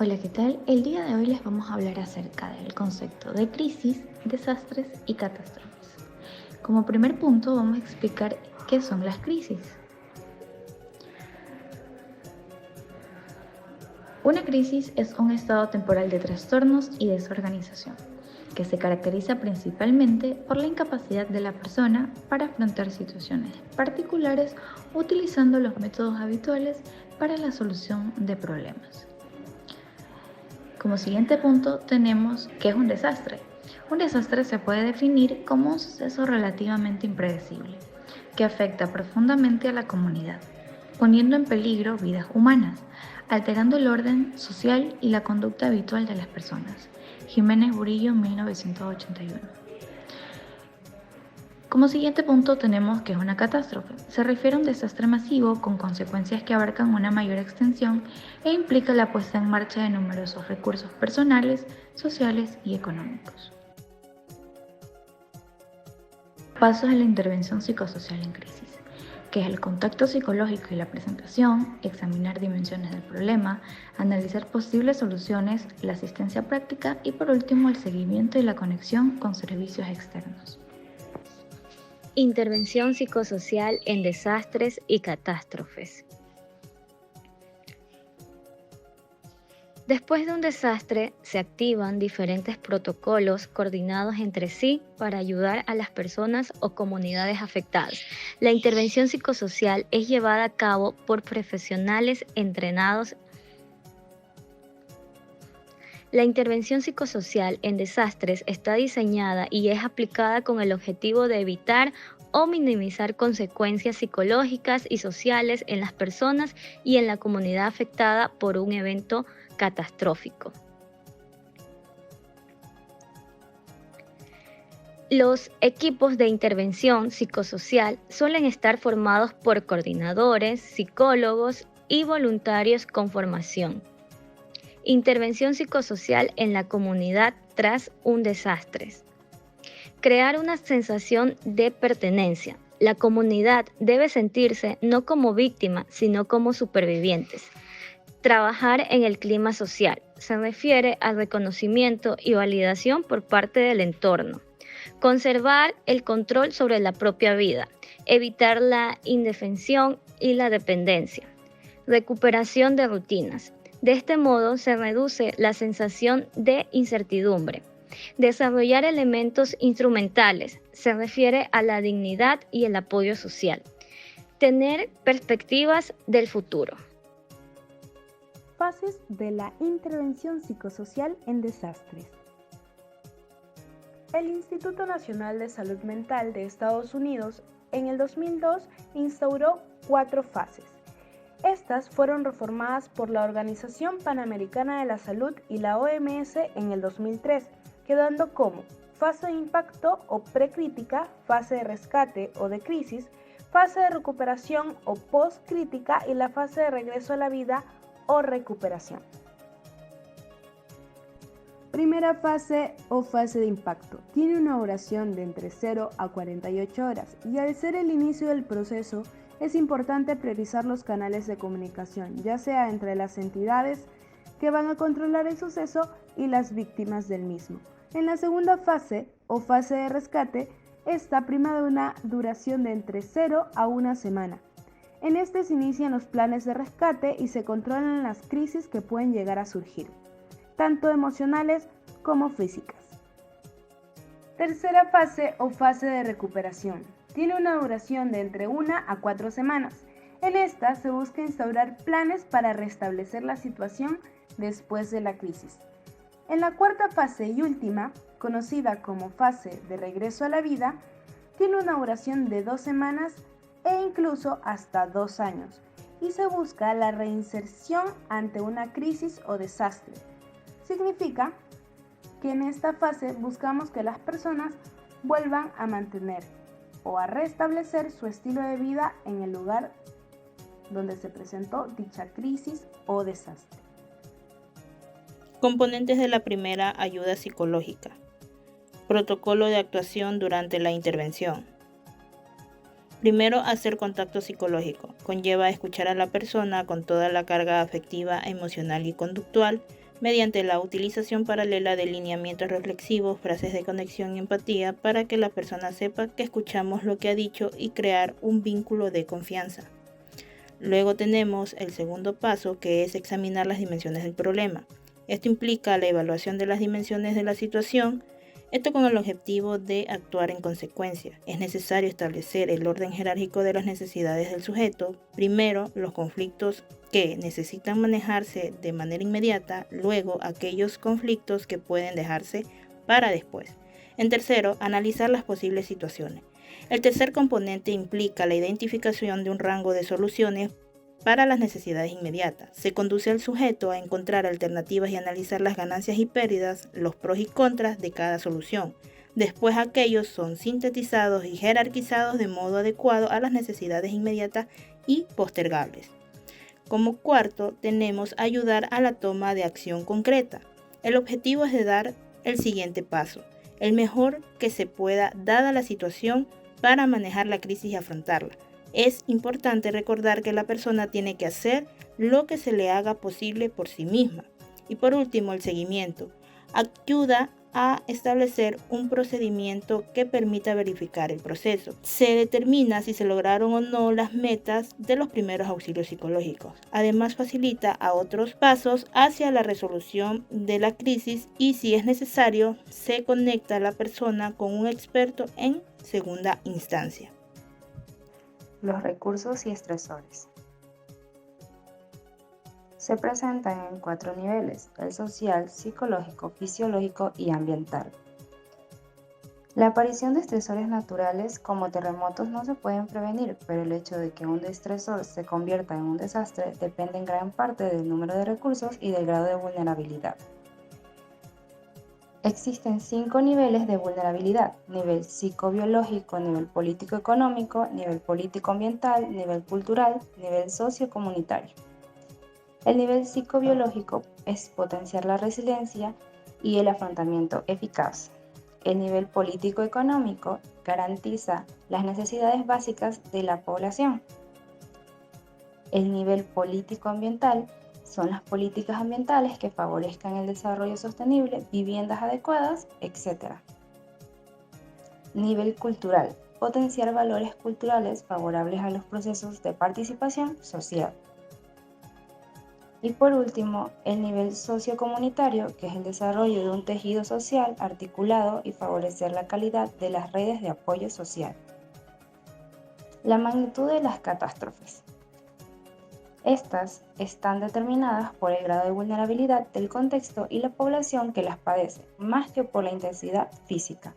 Hola, ¿qué tal? El día de hoy les vamos a hablar acerca del concepto de crisis, desastres y catástrofes. Como primer punto vamos a explicar qué son las crisis. Una crisis es un estado temporal de trastornos y desorganización, que se caracteriza principalmente por la incapacidad de la persona para afrontar situaciones particulares utilizando los métodos habituales para la solución de problemas. Como siguiente punto tenemos qué es un desastre. Un desastre se puede definir como un suceso relativamente impredecible que afecta profundamente a la comunidad, poniendo en peligro vidas humanas, alterando el orden social y la conducta habitual de las personas. Jiménez Burillo, 1981. Como siguiente punto tenemos que es una catástrofe. Se refiere a un desastre masivo con consecuencias que abarcan una mayor extensión e implica la puesta en marcha de numerosos recursos personales, sociales y económicos. Pasos de la intervención psicosocial en crisis, que es el contacto psicológico y la presentación, examinar dimensiones del problema, analizar posibles soluciones, la asistencia práctica y por último el seguimiento y la conexión con servicios externos. Intervención psicosocial en desastres y catástrofes. Después de un desastre, se activan diferentes protocolos coordinados entre sí para ayudar a las personas o comunidades afectadas. La intervención psicosocial es llevada a cabo por profesionales entrenados. La intervención psicosocial en desastres está diseñada y es aplicada con el objetivo de evitar o minimizar consecuencias psicológicas y sociales en las personas y en la comunidad afectada por un evento catastrófico. Los equipos de intervención psicosocial suelen estar formados por coordinadores, psicólogos y voluntarios con formación. Intervención psicosocial en la comunidad tras un desastre. Crear una sensación de pertenencia. La comunidad debe sentirse no como víctima, sino como supervivientes. Trabajar en el clima social. Se refiere al reconocimiento y validación por parte del entorno. Conservar el control sobre la propia vida. Evitar la indefensión y la dependencia. Recuperación de rutinas. De este modo se reduce la sensación de incertidumbre. Desarrollar elementos instrumentales se refiere a la dignidad y el apoyo social. Tener perspectivas del futuro. Fases de la intervención psicosocial en desastres. El Instituto Nacional de Salud Mental de Estados Unidos en el 2002 instauró 4 fases. Estas fueron reformadas por la Organización Panamericana de la Salud y la OMS en el 2003, quedando como fase de impacto o precrítica, fase de rescate o de crisis, fase de recuperación o postcrítica y la fase de regreso a la vida o recuperación. Primera fase o fase de impacto. Tiene una duración de entre 0 a 48 horas y al ser el inicio del proceso es importante priorizar los canales de comunicación, ya sea entre las entidades que van a controlar el suceso y las víctimas del mismo. En la segunda fase o fase de rescate, esta prima de una duración de entre 0 a 1 semana. En este se inician los planes de rescate y se controlan las crisis que pueden llegar a surgir, tanto emocionales como físicas. Tercera fase o fase de recuperación. Tiene una duración de entre 1 a 4 semanas. En esta se busca instaurar planes para restablecer la situación después de la crisis. En la cuarta fase y última, conocida como fase de regreso a la vida, tiene una duración de 2 semanas e incluso hasta 2 años, y se busca la reinserción ante una crisis o desastre. Significa que en esta fase buscamos que las personas vuelvan a mantener o a restablecer su estilo de vida en el lugar donde se presentó dicha crisis o desastre. Componentes de la primera ayuda psicológica. Protocolo de actuación durante la intervención. Primero, hacer contacto psicológico. Conlleva escuchar a la persona con toda la carga afectiva, emocional y conductual mediante la utilización paralela de lineamientos reflexivos, frases de conexión y empatía para que la persona sepa que escuchamos lo que ha dicho y crear un vínculo de confianza. Luego tenemos el segundo paso, que es examinar las dimensiones del problema. Esto implica la evaluación de las dimensiones de la situación, esto con el objetivo de actuar en consecuencia. Es necesario establecer el orden jerárquico de las necesidades del sujeto. Primero, los conflictos que necesitan manejarse de manera inmediata, luego aquellos conflictos que pueden dejarse para después. En tercero, analizar las posibles situaciones. El tercer componente implica la identificación de un rango de soluciones para las necesidades inmediatas. Se conduce al sujeto a encontrar alternativas y analizar las ganancias y pérdidas, los pros y contras de cada solución. Después aquellos son sintetizados y jerarquizados de modo adecuado a las necesidades inmediatas y postergables. Como cuarto, tenemos ayudar a la toma de acción concreta. El objetivo es de dar el siguiente paso, el mejor que se pueda dada la situación para manejar la crisis y afrontarla. Es importante recordar que la persona tiene que hacer lo que se le haga posible por sí misma. Y por último, el seguimiento. Ayuda a establecer un procedimiento que permita verificar el proceso. Se determina si se lograron o no las metas de los primeros auxilios psicológicos. Además, facilita a otros pasos hacia la resolución de la crisis y, si es necesario, se conecta a la persona con un experto en segunda instancia. Los recursos y estresores. Se presentan en 4 niveles: el social, psicológico, fisiológico y ambiental. La aparición de estresores naturales como terremotos no se pueden prevenir, pero el hecho de que un estresor se convierta en un desastre depende en gran parte del número de recursos y del grado de vulnerabilidad. Existen 5 niveles de vulnerabilidad: nivel psicobiológico, nivel político-económico, nivel político-ambiental, nivel cultural, nivel sociocomunitario. El nivel psicobiológico es potenciar la resiliencia y el afrontamiento eficaz. El nivel político-económico garantiza las necesidades básicas de la población. El nivel político-ambiental son las políticas ambientales que favorezcan el desarrollo sostenible, viviendas adecuadas, etc. Nivel cultural: potenciar valores culturales favorables a los procesos de participación social. Y por último, el nivel sociocomunitario, que es el desarrollo de un tejido social articulado y favorecer la calidad de las redes de apoyo social. La magnitud de las catástrofes. Estas están determinadas por el grado de vulnerabilidad del contexto y la población que las padece, más que por la intensidad física.